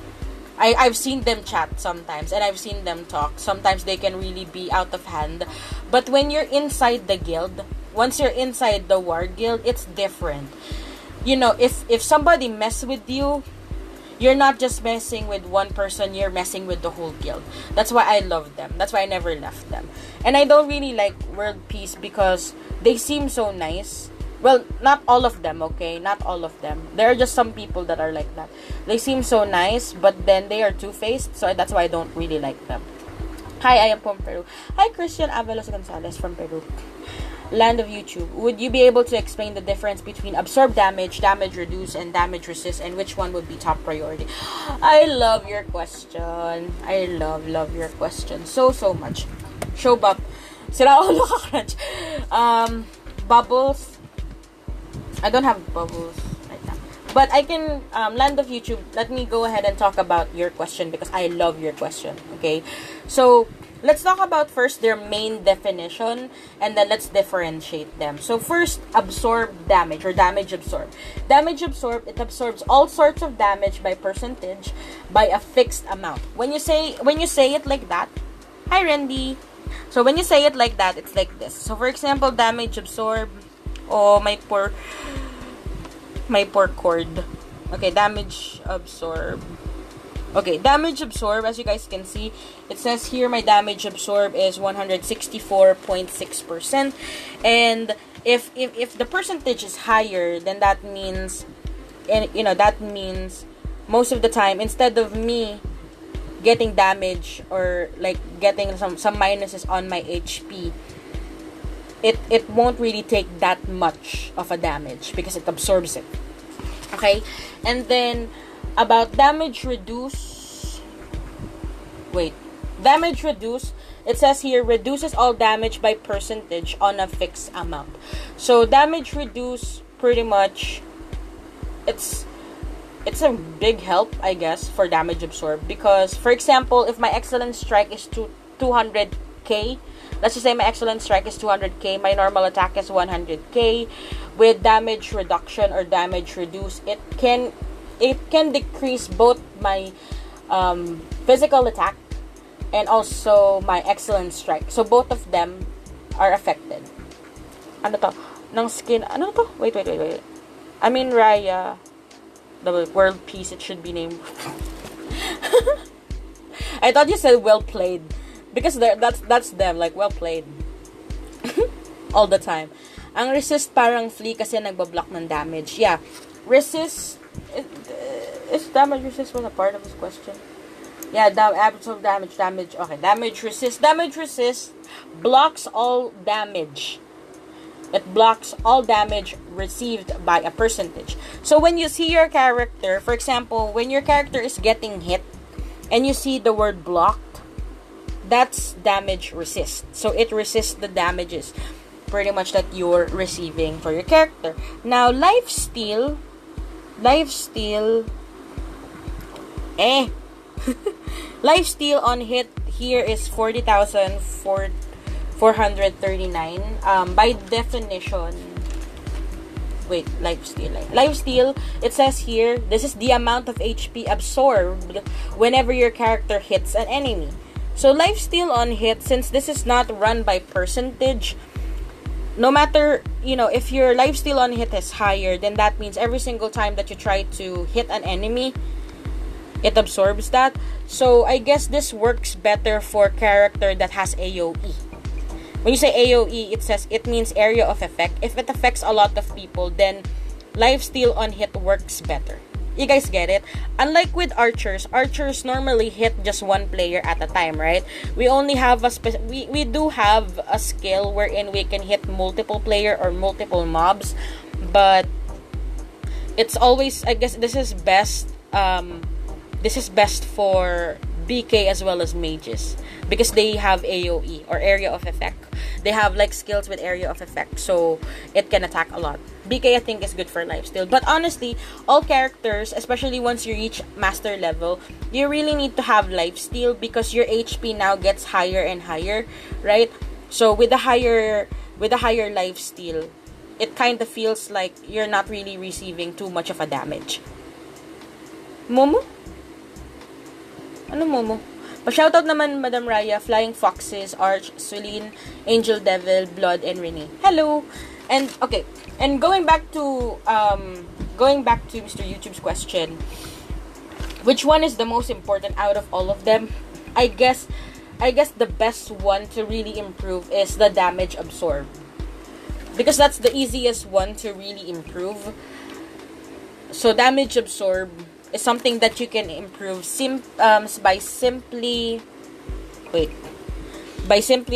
A: I've seen them chat sometimes, and I've seen them talk. Sometimes they can really be out of hand. But when you're inside the guild, once you're inside the war guild, it's different. You know, if somebody mess with you, you're not just messing with one person, you're messing with the whole guild. That's why I love them. That's why I never left them. And I don't really like World Peace because they seem so nice. Well, not all of them, okay? Not all of them. There are just some people that are like that. They seem so nice, but then they are two-faced, so that's why I don't really like them. Hi, I am from Peru. Hi, Christian Avalos Gonzalez from Peru. Land of YouTube. Would you be able to explain the difference between absorb damage, damage reduce, and damage resist, and which one would be top priority? I love your question. I love your question so much. Showbap. Sira ulo ka crunch. Bubbles. I don't have bubbles right now. But I can, Land of YouTube, let me go ahead and talk about your question because I love your question, okay? So, let's talk about first their main definition and then let's differentiate them. So, first, absorb damage or damage absorb. Damage absorb, it absorbs all sorts of damage by percentage by a fixed amount. When you say it like that, hi Randy. So, when you say it like that, it's like this. So, for example, damage absorb. Oh, my poor cord. Okay, damage absorb. Okay, damage absorb, as you guys can see, it says here my damage absorb is 164.6%. And if the percentage is higher, then that means, and you know, that means most of the time, instead of me getting damage or like getting some minuses on my HP, it won't really take that much of a damage because it absorbs it. Okay? And then, about damage reduce... Wait. Damage reduce, it says here, reduces all damage by percentage on a fixed amount. So, damage reduce, pretty much, it's a big help, I guess, for damage absorb. Because, for example, if my excellent strike is 200k, let's just say my excellent strike is 200k, my normal attack is 100k. With damage reduction or damage reduce, it can decrease both my physical attack and also my excellent strike. So both of them are affected. Ano to? Ng skin. Ano to? Wait. I mean Raya, the World Peace, it should be named. I thought you said well played. Because that's them, like, well played. All the time. Ang resist parang flea kasi nagbablock ng damage. Yeah. Resist... Is damage resist was a part of this question? Yeah, absorb damage. Okay, damage resist. Damage resist blocks all damage. It blocks all damage received by a percentage. So when you see your character, for example, when your character is getting hit, and you see the word block, that's damage resist. So it resists the damages pretty much that you're receiving for your character. Now, lifesteal lifesteal on hit here is 40,439. By definition, wait, lifesteal, it says here, this is the amount of HP absorbed whenever your character hits an enemy. So lifesteal on hit, since this is not run by percentage, no matter, if your lifesteal on hit is higher, then that means every single time that you try to hit an enemy, it absorbs that. So I guess this works better for character that has AoE. When you say AoE, it means area of effect. If it affects a lot of people, then lifesteal on hit works better. You guys get it? Unlike with archers normally hit just one player at a time, right? We only have we do have a skill wherein we can hit multiple player or multiple mobs, but it's always, I guess this is best for BK as well as mages, because they have AoE, or area of effect. They have like skills with area of effect, so it can attack a lot. BK, I think, is good for lifesteal. But honestly, all characters, especially once you reach master level, you really need to have lifesteal, because your HP now gets higher and higher, right? So with the higher lifesteal, it kind of feels like you're not really receiving too much of a damage. Momo? Ano Momo? Pa-shoutout naman, Madam Raya, Flying Foxes, Arch, Celine, Angel Devil, Blood, and Renee. Hello! And, okay, and going back to Mr. YouTube's question, which one is the most important out of all of them? I guess the best one to really improve is the damage absorb, because that's the easiest one to really improve. So damage absorb is something that you can improve by simply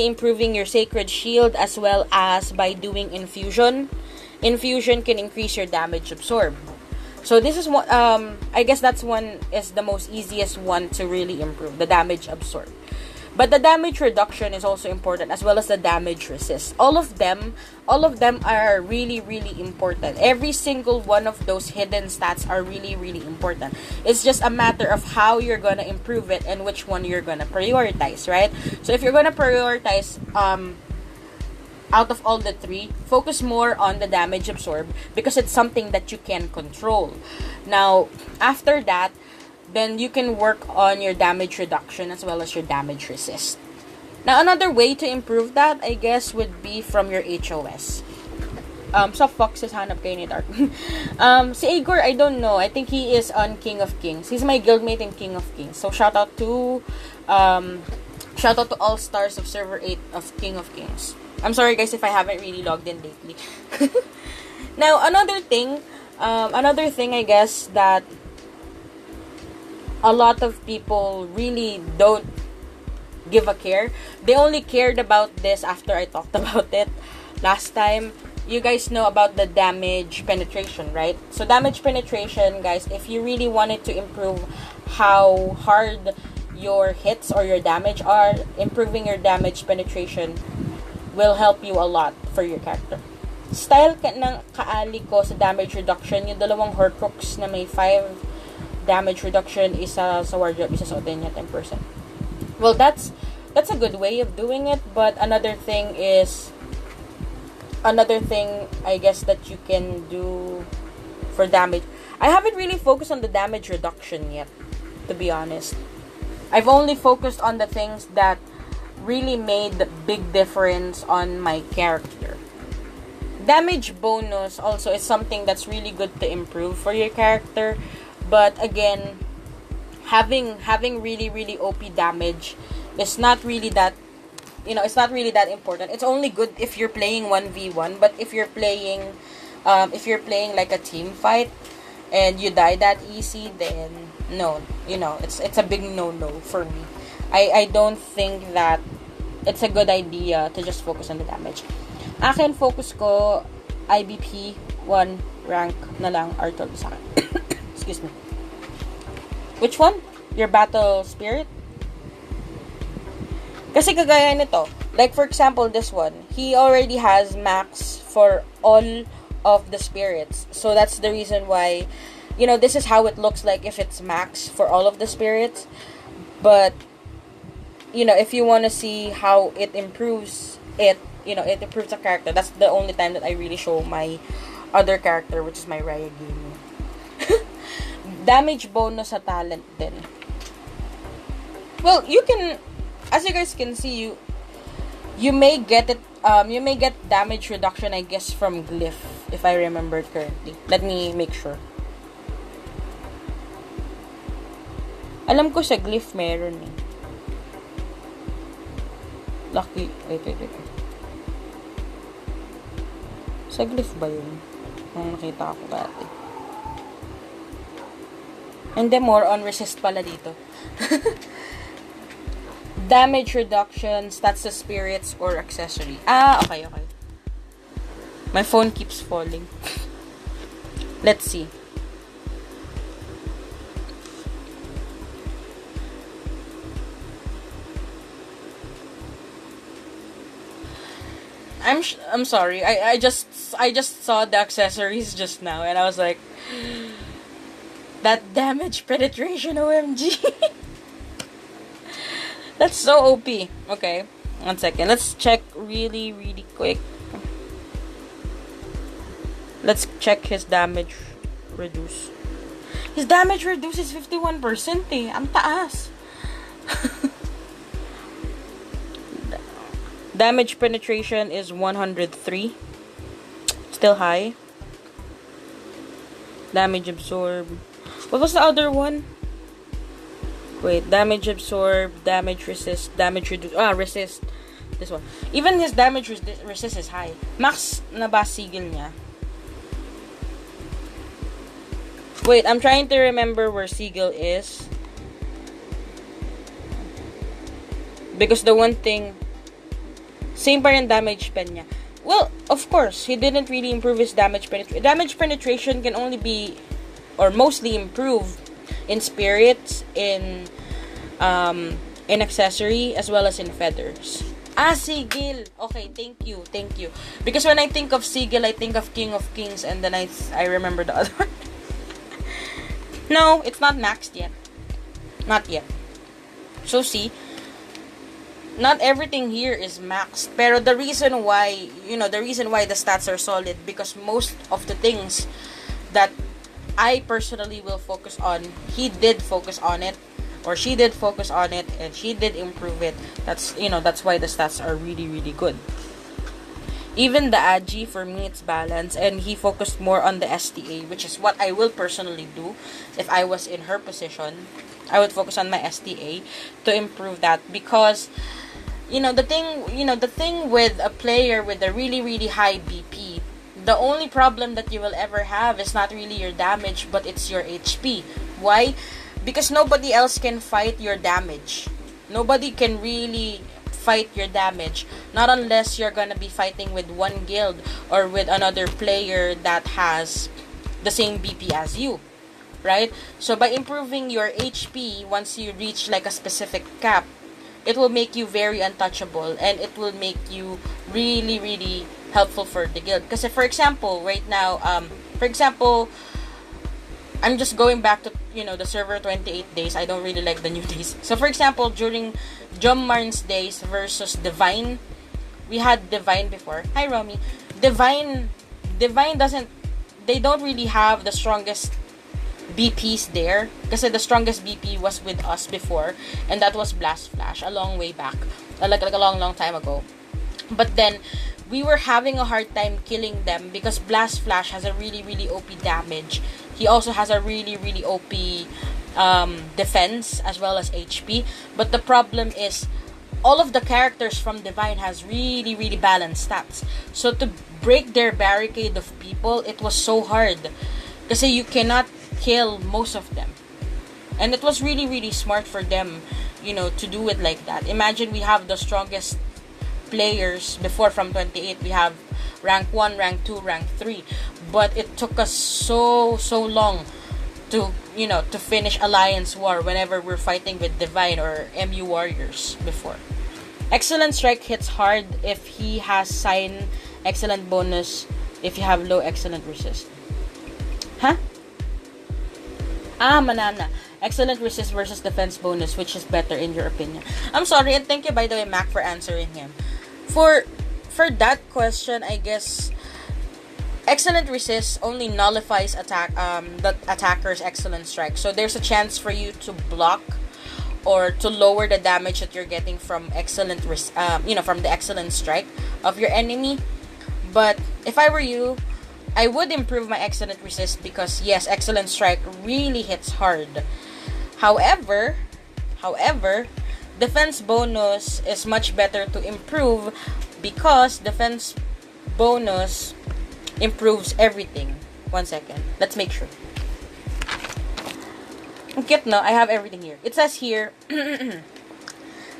A: improving your sacred shield, as well as by doing infusion. Infusion can increase your damage absorb. So this is what I guess that's one is the most easiest one to really improve, the damage absorb. But the damage reduction is also important, as well as the damage resist. All of them are really, really important. Every single one of those hidden stats are really, really important. It's just a matter of how you're gonna improve it and which one you're gonna prioritize, right? So if you're gonna prioritize out of all the three, focus more on the damage absorb, because it's something that you can control. Now, after that, then you can work on your damage reduction as well as your damage resist. Now, another way to improve that, I guess, would be from your HOS. Soft Foxes, hanap kayo ni Dark. Si Igor, I don't know. I think he is on King of Kings. He's my guildmate in King of Kings. So, shout out to all stars of Server 8 of King of Kings. I'm sorry, guys, if I haven't really logged in lately. Now, another thing, I guess, that a lot of people really don't give a care. They only cared about this after I talked about it last time. You guys know about the damage penetration, right? So damage penetration, guys, if you really wanted to improve how hard your hits or your damage are, improving your damage penetration will help you a lot for your character. Style ng kaali ko sa damage reduction, yung dalawang Horcrux na may 5 damage reduction, isa sa wardrobe, isa sa hotel niya, 10%. Well, that's a good way of doing it, but another thing I guess that you can do for damage. I haven't really focused on the damage reduction yet, to be honest. I've only focused on the things that really made the big difference on my character. Damage bonus also is something that's really good to improve for your character. But again, having really, really OP damage is not really that, it's not really that important. It's only good if you're playing 1v1, but if you're playing like a team fight and you die that easy, then no, it's a big no for me. I don't think that it's a good idea to just focus on the damage. Akin, focus ko IBP 1 rank na lang Artol sa akin. Excuse me. Which one? Your battle spirit? Kasi kagaya nito. Like, for example, this one. He already has max for all of the spirits. So, that's the reason why, this is how it looks like if it's max for all of the spirits. But, if you want to see how it improves it improves the character. That's the only time that I really show my other character, which is my Raya Gaming. Damage bonus sa talent din. Well, you can, as you guys can see, you may get it, you may get damage reduction, I guess, from Glyph, if I remember correctly. Let me make sure. Alam ko sa Glyph meron eh. Lucky, wait. Sa Glyph ba yun? Ang nakita ko dati. And then more on resist pala dito. Damage reduction, stats to spirits or accessory. Okay. My phone keeps falling. Let's see. I'm sorry. I just saw the accessories just now, and I was like, that damage penetration, OMG. That's so OP. Okay, 1 second. Let's check really, really quick. Let's check his damage reduce. His damage reduce is 51% eh. Ang taas. Damage penetration is 103. Still high. Damage absorb. What was the other one? Wait, damage absorb, damage resist, damage reduce. Resist. This one. Even his damage resist is high. Max na ba sigil niya? Wait, I'm trying to remember where sigil is. Because the one thing, same pa rin damage pen niya. Well, of course, he didn't really improve his damage penetration. Damage penetration can only be, or mostly improve, in spirits, in accessory, as well as in feathers. Sigil. Okay, thank you. Because when I think of sigil, I think of King of Kings, and then I remember the other one. No, it's not maxed yet. Not yet. So see, not everything here is maxed. Pero the reason why the stats are solid, because most of the things that I personally will focus on, he did focus on it, or she did focus on it, and she did improve it. That's why the stats are really, really good. Even the Agi, for me, it's balanced, and he focused more on the STA, which is what I will personally do if I was in her position. I would focus on my STA to improve that, because the thing with a player with a really, really high BP, the only problem that you will ever have is not really your damage, but it's your HP. Why? Because nobody else can fight your damage. Nobody can really fight your damage, not unless you're gonna be fighting with one guild or with another player that has the same BP as you, right? So by improving your HP, once you reach like a specific cap, it will make you very untouchable, and it will make you really, really helpful for the guild. Because for example, right now, I'm just going back to the server 28 days. I don't really like the new days. So for example, during Jommarn's days versus Divine, we had Divine before. Hi Romy. Divine they don't really have the strongest BPs there, kasi the strongest BP was with us before, and that was Blast Flash a long way back, like a long time ago. But then we were having a hard time killing them because Blast Flash has a really, really OP damage. He also has a really, really OP defense as well as HP. But the problem is, all of the characters from Divine has really, really balanced stats. So to break their barricade of people, it was so hard, kasi you cannot kill most of them. And it was really, really smart for them, to do it like that. Imagine we have the strongest players before from 28. We have rank 1, rank 2, rank 3. But it took us so long to finish Alliance War whenever we're fighting with Divine or MU Warriors before. Excellent Strike hits hard if he has Sign, Excellent Bonus if you have low Excellent Resist. Huh? Manana. Excellent Resist versus Defense Bonus, which is better in your opinion? I'm sorry, and thank you by the way, Mac, for answering him. For that question, I guess Excellent Resist only nullifies the attacker's Excellent Strike. So there's a chance for you to block or to lower the damage that you're getting from from the Excellent Strike of your enemy. But if I were you, I would improve my Excellent Resist, because yes, Excellent Strike really hits hard. However, Defense Bonus is much better to improve, because Defense Bonus improves everything. 1 second. Let's make sure. Okay, no, I have everything here. It says here,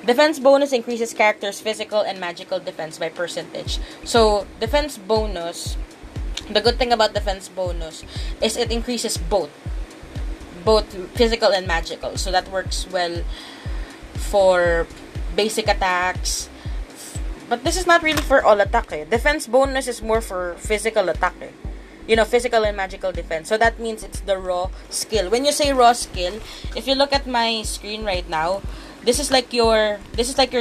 A: Defense Bonus increases characters' physical and magical defense by percentage. So, Defense Bonus, the good thing about Defense Bonus is it increases both physical and magical. So that works well for basic attacks, But this is not really for all attack eh. Defense bonus is more for physical attack eh. You know, physical and magical defense. So that means it's the raw skill. When you say raw skill, if you look at my screen right now, this is like your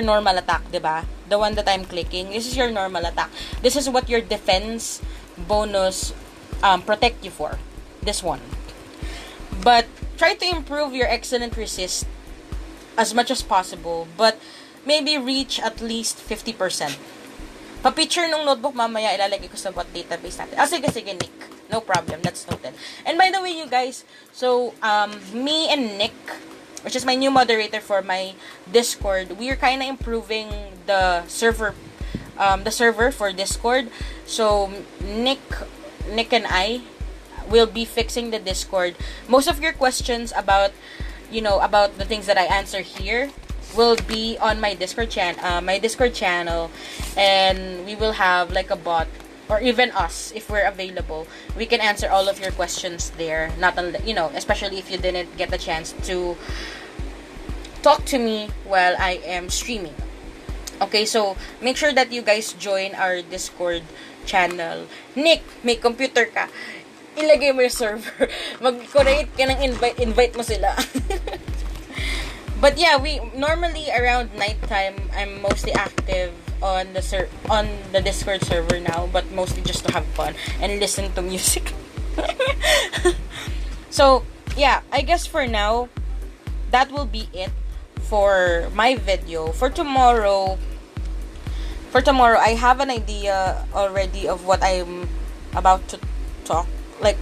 A: normal attack, diba? The one that I'm clicking. This is your normal attack. This is what your defense bonus protect you for. This one. But try to improve your excellent resist as much as possible. But maybe reach at least 50%. Pa-picture nung notebook mamaya ilalagay ko sa bot database natin. Sige, Nick. No problem. That's noted. And by the way, you guys, so, me and Nick, which is my new moderator for my Discord, we're kind of improving the server for Discord. So, Nick and I will be fixing the Discord. Most of your questions about the things that I answer here will be on my Discord channel, and we will have like a bot, or even us, if we're available, we can answer all of your questions there. Not especially if you didn't get the chance to talk to me while I am streaming. Okay, so make sure that you guys join our Discord channel. Nick, may computer ka, ilagay mo yung server. Mag-create ka ng invite mo sila. But yeah, we normally around nighttime, I'm mostly active on the Discord server now, but mostly just to have fun and listen to music. So yeah, I guess for now that will be it for my video. For tomorrow, I have an idea already of what I'm about to talk. Like,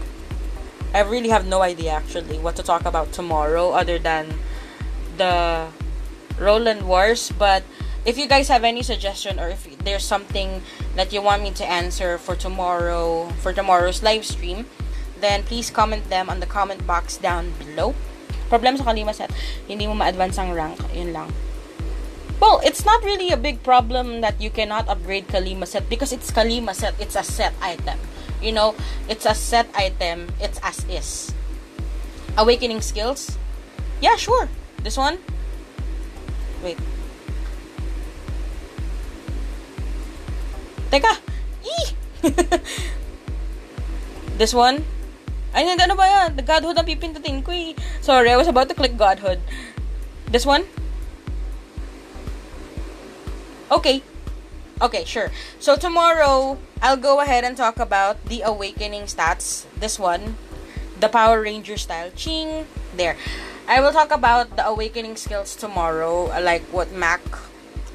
A: I really have no idea actually what to talk about tomorrow other than the Roland Wars. But if you guys have any suggestion, or if there's something that you want me to answer for tomorrow's live stream, then please comment them on the comment box down below. Problem sa Kalima set, hindi mo ma-advance ang rank, yun lang. Well, it's not really a big problem that you cannot upgrade Kalima set, because it's Kalima set, it's a set item. It's a set item, it's as is. Awakening skills? Yeah, sure. This one? Wait. Teka! This one? Ay, ano ba yan? The Godhood ang pipindutin ko eh. Sorry, I was about to click Godhood. This one? Okay, sure. So tomorrow, I'll go ahead and talk about the awakening stats. This one. The Power Ranger style. Ching! There. I will talk about the awakening skills tomorrow, like what Mac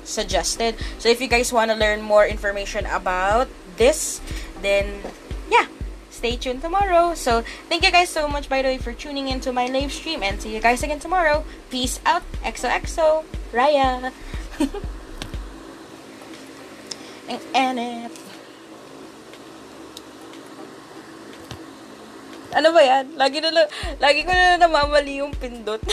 A: suggested. So if you guys want to learn more information about this, then yeah, stay tuned tomorrow. So thank you guys so much, by the way, for tuning into my live stream, and see you guys again tomorrow. Peace out. XOXO. Raya. NF. Ano ba yan? Lagi ko na namamali yung pindot.